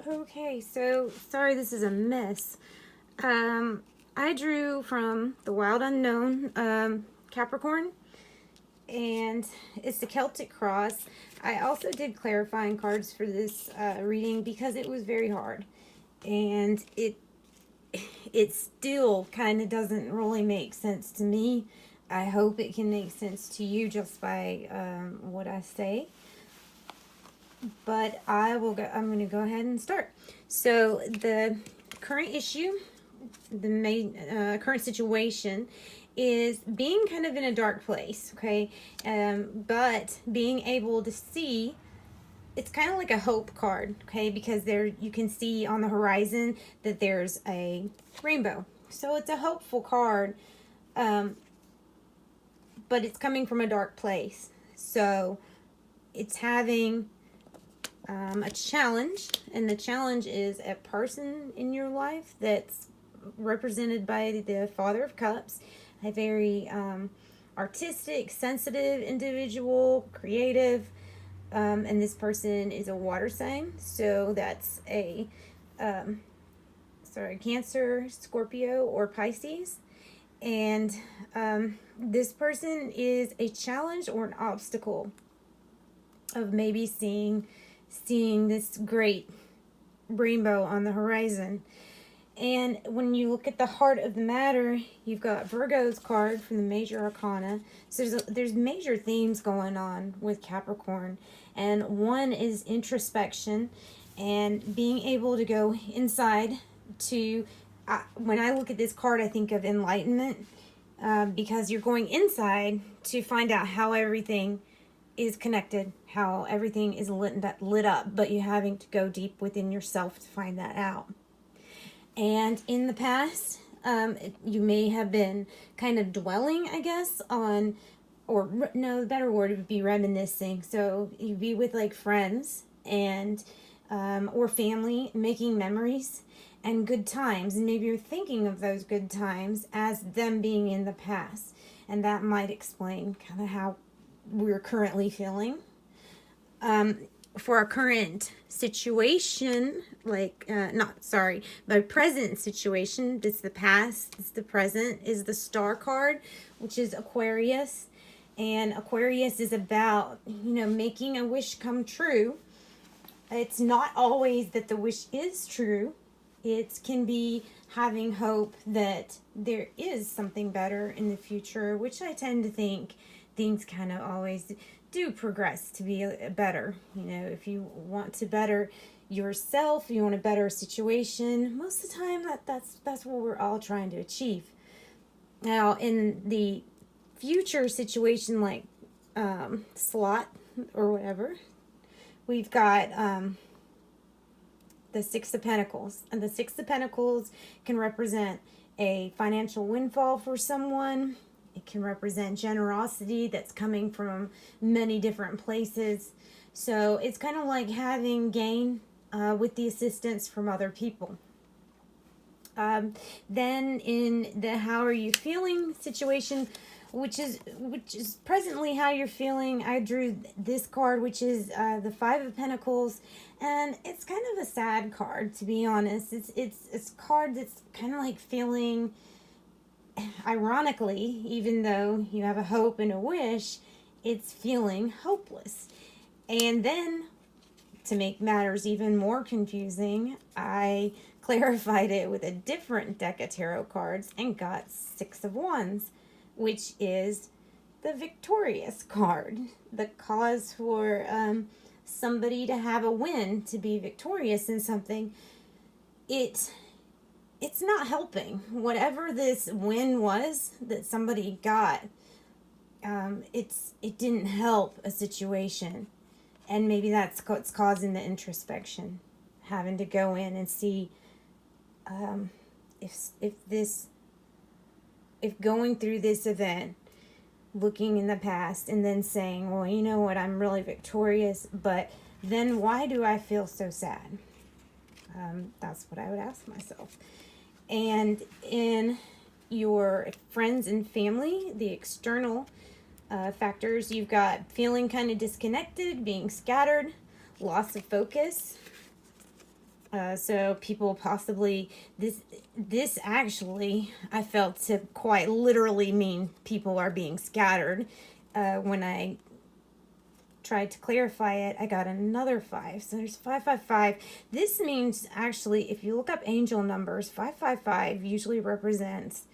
Okay, so sorry this is a mess. I drew from the Wild Unknown Capricorn, and it's the Celtic Cross. I also did clarifying cards for this reading because it was very hard, and it still kind of doesn't really make sense to me. I hope it can make sense to you just by what I say. But I'm going to go ahead and start. So the current issue, the main current situation is being kind of in a dark place, okay? But being able to see, it's kind of like a hope card, okay? Because there you can see on the horizon that there's a rainbow. So it's a hopeful card, um, but it's coming from a dark place. So it's having a challenge, and the challenge is a person in your life that's represented by the Father of Cups, a very artistic, sensitive individual, creative, and this person is a water sign, so that's a Cancer, Scorpio, or Pisces. And this person is a challenge or an obstacle of maybe seeing this great rainbow on the horizon. And when you look at the heart of the matter, you've got Virgo's card from the Major Arcana. So there's major themes going on with Capricorn. And one is introspection and being able to go inside to... when I look at this card, I think of enlightenment, because you're going inside to find out how everything is connected, how everything is lit up, but you're having to go deep within yourself to find that out. And in the past, you may have been kind of dwelling, I guess, on, or no, the better word would be reminiscing. So you'd be with like friends and or family, making memories and good times, and maybe you're thinking of those good times as them being in the past, and that might explain kind of how we're currently feeling. For our current situation, like, my present situation, it's the past, it's the present, is the Star card, which is Aquarius. And Aquarius is about, making a wish come true. It's not always that the wish is true. It can be having hope that there is something better in the future, which I tend to think things kind of always do progress to be better. If you want to better yourself, you want a better situation, most of the time that's what we're all trying to achieve. Now, in the future situation, like slot or whatever, we've got the Six of Pentacles. And the Six of Pentacles can represent a financial windfall for someone. It can represent generosity that's coming from many different places. So it's kind of like having gain with the assistance from other people. Then in the how are you feeling situation, which is presently how you're feeling, I drew this card, which is the Five of Pentacles, and it's kind of a sad card, to be honest. It's a card that's kind of like feeling, ironically, even though you have a hope and a wish, it's feeling hopeless. And then, to make matters even more confusing, I clarified it with a different deck of tarot cards and got Six of Wands, which is the victorious card, the cause for somebody to have a win, to be victorious in something. It's not helping. Whatever this win was that somebody got, it didn't help a situation. And maybe that's what's causing the introspection, having to go in and see if going through this event, looking in the past and then saying, well, you know what, I'm really victorious, but then why do I feel so sad? That's what I would ask myself. And in your friends and family, the external factors, you've got feeling kind of disconnected, being scattered, loss of focus. So people possibly, this actually, I felt to quite literally mean people are being scattered. When I tried to clarify it, I got another 5. So there's 555. This means actually, if you look up angel numbers, 555 usually represents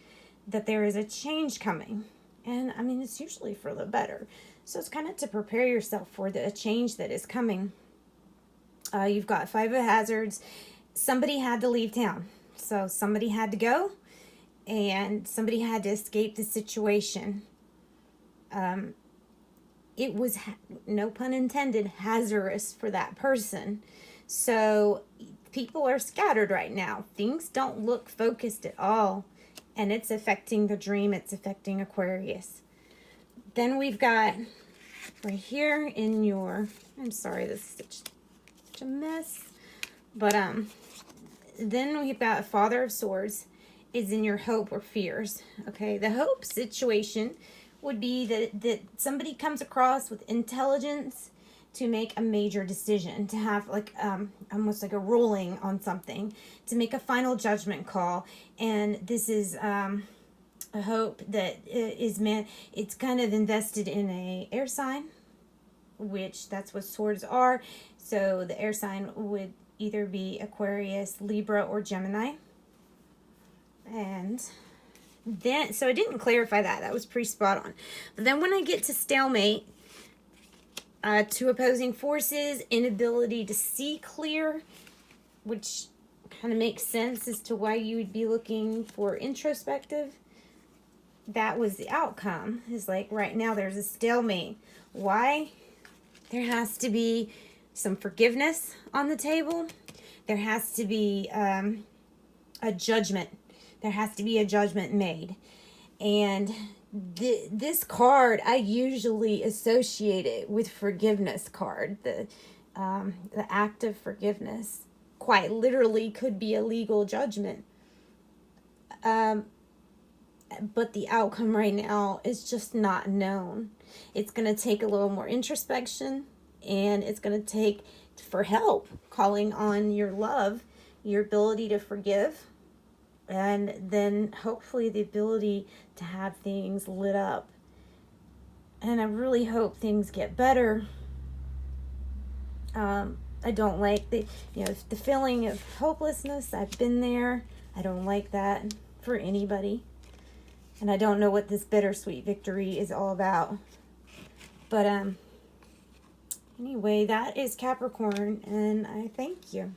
that there is a change coming. And I mean, it's usually for the better. So it's kind of to prepare yourself for the change that is coming. You've got 5 of hazards. Somebody had to leave town. So somebody had to go, and somebody had to escape the situation. It was, no pun intended, hazardous for that person. So people are scattered right now. Things don't look focused at all. And it's affecting the dream. It's affecting Aquarius. Then we've got right here in your, I'm sorry, this is such a mess. But then we've got Father of Swords is in your hope or fears. Okay, the hope situation would be that somebody comes across with intelligence to make a major decision, to have like almost like a ruling on something, to make a final judgment call. And this is a hope that is meant, it's kind of invested in a air sign, which that's what swords are. So the air sign would either be Aquarius, Libra, or Gemini. And then, so I didn't clarify that. That was pretty spot on. But then when I get to stalemate, 2 opposing forces, inability to see clear, which kind of makes sense as to why you would be looking for introspective. That was the outcome. Is like right now there's a stalemate. Why? There has to be some forgiveness on the table. There has to be a judgment. There has to be a judgment made. And this card, I usually associate it with forgiveness card. The act of forgiveness quite literally could be a legal judgment. But the outcome right now is just not known. It's going to take a little more introspection, and it's going to take for help, calling on your love, your ability to forgive, and then hopefully the ability to have things lit up. And I really hope things get better. I don't like the feeling of hopelessness. I've been there. I don't like that for anybody. And I don't know what this bittersweet victory is all about. But anyway, that is Capricorn, and I thank you.